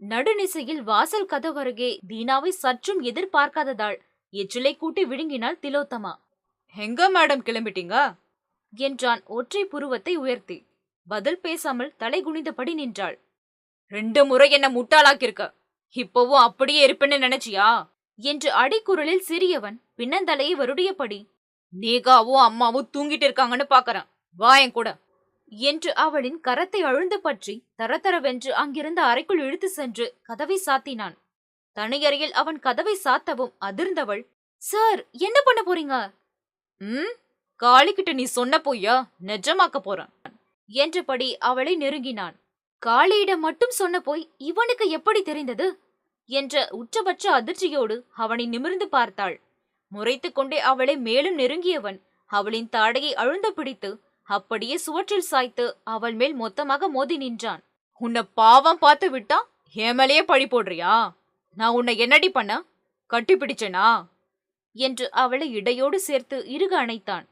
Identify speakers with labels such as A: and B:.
A: நடுநிசையில் வாசல் கதவருகே தீனாவை சற்றும் எதிர்பார்க்காததால் எச்சிலை கூட்டி விழுங்கினாள் திலோத்தமா.
B: எங்க மேடம் கிளம்பிட்டீங்க
A: என்றான் ஒற்றை புருவத்தை உயர்த்தி. பதில் பேசாமல் தலை குனிந்தபடி நின்றாள்.
B: 2 முறை என்ன முட்டாளாக்கிருக்க, இப்பவும் அப்படியே இருப்பேன்னு நினைச்சியா
A: என்று அடிக்குரலில் சிறியவன் பின்னந்தலையை வருடியபடி,
B: நீகாவும் அம்மாவும் தூங்கிட்டு இருக்காங்கன்னு பாக்கறேன், வா என் கூட
A: என்று அவளின் கரத்தை அழுந்து பற்றி தரதரவென்று அங்கிருந்த அறைக்குள் இழுத்து சென்று கதவை சாத்தினான். தனியறையில் அவன் கதவை சாத்தவும் அதிர்ந்தவள், சார் என்ன பண்ண போறீங்க?
B: காளிக்கிட்ட நீ சொன்ன பொய்யா நிஜமாக்க போறேன்
A: என்றபடி அவளை நெருங்கினான். காளியிடம் மட்டும் சொன்ன போய் இவனுக்கு எப்படி தெரிந்தது என்ற உச்சபட்ச அதிர்ச்சியோடு அவனை நிமிர்ந்து பார்த்தாள். முறைத்து கொண்டே அவளை மேலும் நெருங்கியவன் அவளின் தாடையை அழுந்த பிடித்து அப்படியே சுவற்றில் சாய்த்து அவள் மேல் மொத்தமாக மோதி நின்றான்.
B: உன்னை பாவம் பார்த்து விட்டா என் மேலேயே பழி போடுறியா? நான் உன்னை என்னடி பண்ண, கட்டி பிடிச்சனா
A: என்று அவளை இடையோடு சேர்த்து இறுக அணைத்தான்.